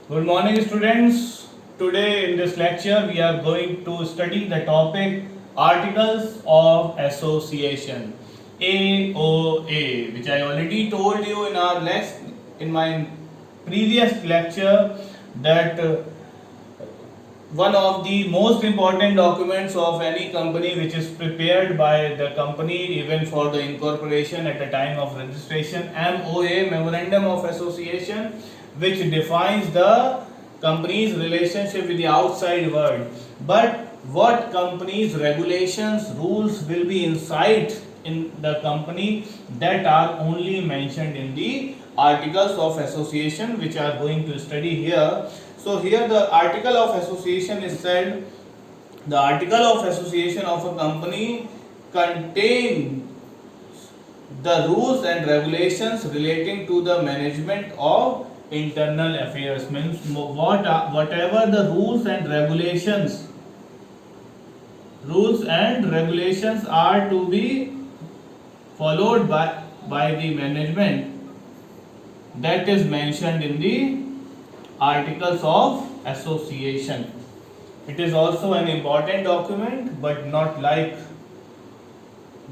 Good morning, students. Today in this lecture, we are going to study the topic Articles of Association (AOA), which I already told you in my previous lecture that one of the most important documents of any company which is prepared by the company even for the incorporation at the time of registration, MOA, Memorandum of Association, which defines the company's relationship with the outside world. But what company's regulations, rules will be inside in the company, that are only mentioned in the articles of association, which are going to study here. So here the article of association is said, the article of association of a company contain the rules and regulations relating to the management of internal affairs. Means whatever the rules and regulations are to be followed by the management, that is mentioned in the articles of association. It is also an important document, but not like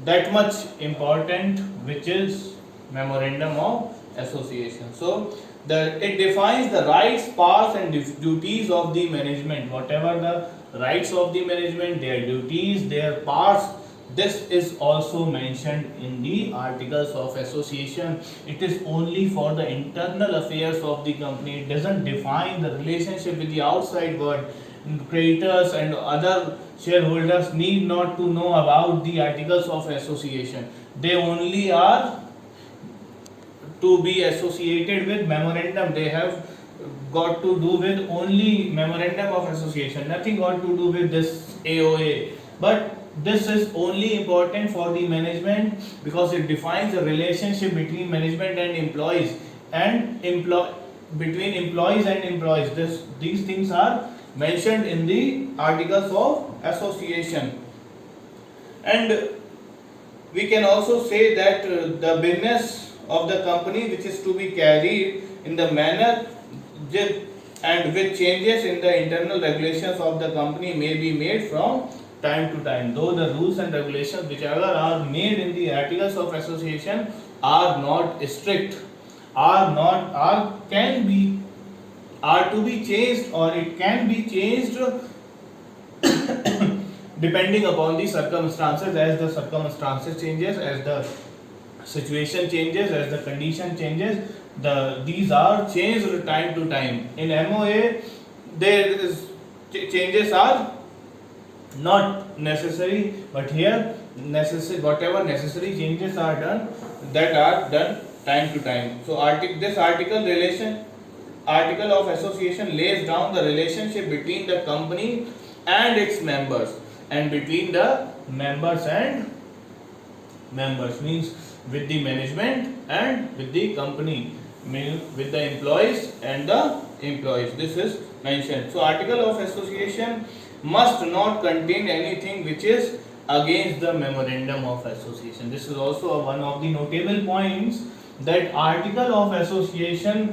that much important, which is memorandum of association. So it defines the rights, powers and duties of the management. Whatever the rights of the management, their duties, their powers, this is also mentioned in the articles of association. It is only for the internal affairs of the company. It doesn't define the relationship with the outside world. Creditors and other shareholders need not to know about the articles of association. They only are to be associated with memorandum. They have got to do with only memorandum of association, nothing got to do with this AOA. But this is only important for the management because it defines the relationship between management and employees, and between employees and employees. These things are mentioned in the articles of association. And we can also say that the business of the company, which is to be carried in the manner and with changes in the internal regulations of the company, may be made from time to time. Though the rules and regulations whichever are made in the articles of association are not strict, are to be changed, or it can be changed depending upon the circumstances. As the circumstances changes, as the situation changes, as the condition changes, these are changed time to time. In MOA, there is changes are not necessary, but here necessary, whatever necessary changes are done, that are done time to time. So this article of association lays down the relationship between the company and its members, and between the members means with the management and with the company, means with the employees and the employees. This is mentioned. So article of association must not contain anything which is against the memorandum of association. This is also one of the notable points, that article of association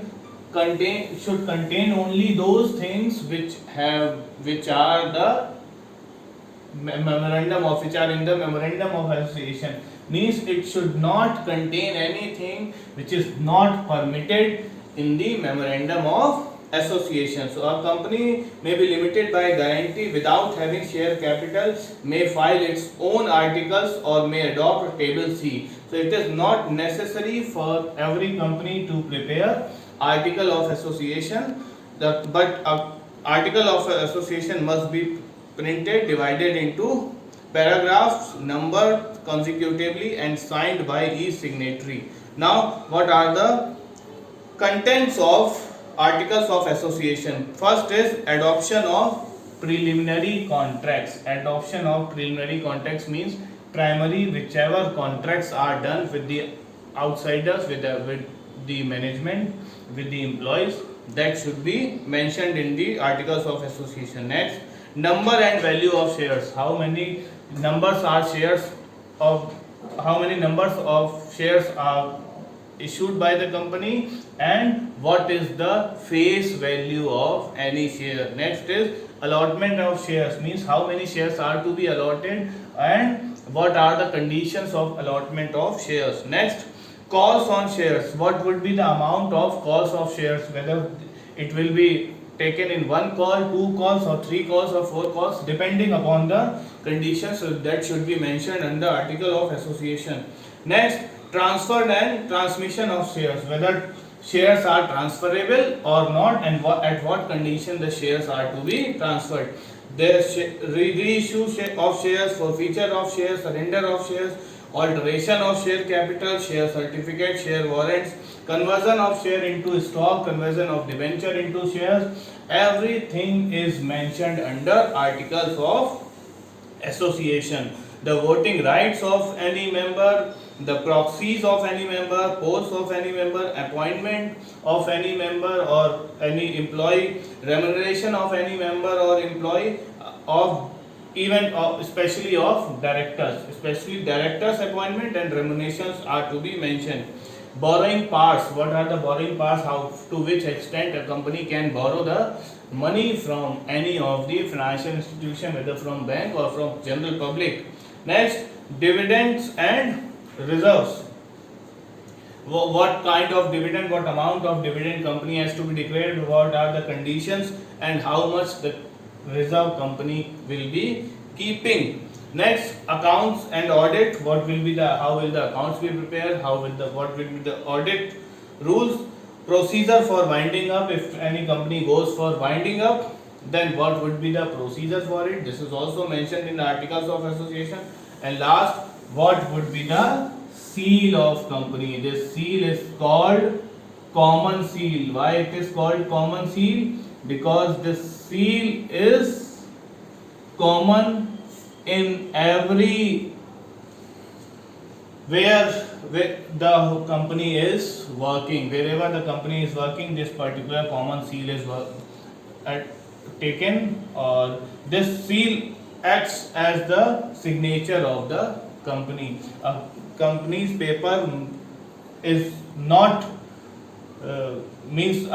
should contain only those things which are in the memorandum of association. Means it should not contain anything which is not permitted in the memorandum of association. So a company may be limited by guarantee without having share capital, may file its own articles, or may adopt table C. So it is not necessary for every company to prepare article of association, but article of association must be printed, divided into paragraphs, numbered consecutively and signed by each signatory. Now, what are the contents of articles of association? First is adoption of preliminary contracts. Adoption of preliminary contracts means primary, whichever contracts are done with the outsiders, with the management, with the employees, that should be mentioned in the articles of association. Next, number and value of shares. How many numbers of shares are issued by the company, and what is the face value of any share. Next is allotment of shares, means how many shares are to be allotted and what are the conditions of allotment of shares. Next, calls on shares, what would be the amount of calls of shares, whether it will be taken in one call, two calls, or three calls, or four calls, depending upon the conditions. So that should be mentioned under article of association. Next, transfer and transmission of shares, whether shares are transferable or not, and at what condition the shares are to be transferred. There reissue of shares, forfeiture of shares, surrender of shares, alteration of share capital, share certificate, share warrants, conversion of share into stock, conversion of debenture into shares, everything is mentioned under articles of association. The voting rights of any member, the proxies of any member, posts of any member, appointment of any member or any employee, remuneration of any member or employee, of even especially of directors, especially directors appointment and remunerations are to be mentioned. Borrowing parts, what are the borrowing parts, how to which extent a company can borrow the money from any of the financial institution, whether from bank or from general public. Next, dividends and reserves, what kind of dividend, what amount of dividend company has to be declared, what are the conditions, and how much the reserve company will be keeping. Next, accounts and audit, what will be the, how will the accounts be prepared, how will the, what will be the audit rules, procedure for winding up, if any company goes for winding up, then what would be the procedure for it, this is also mentioned in the articles of association. And last, what would be the seal of company, this seal is called common seal. Why it is called common seal? Because this seal is common in every where the company is working, wherever the company is working, this particular common seal is taken, or this seal acts as the signature of the company. A company's paper is not means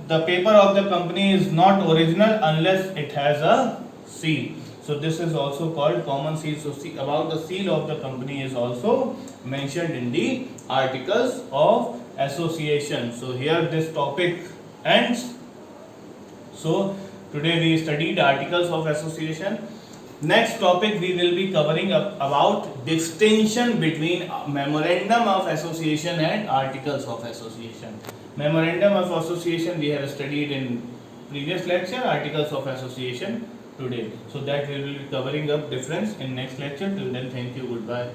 the paper of the company is not original unless it has a seal. So this is also called common seal. So see, about the seal of the company is also mentioned in the articles of association. So here this topic ends. So today we studied articles of association. Next topic we will be covering about distinction between memorandum of association and articles of association. Memorandum of association we have studied in previous lecture, articles of association today. So that we will be covering up difference in next lecture. Till then, thank you, goodbye.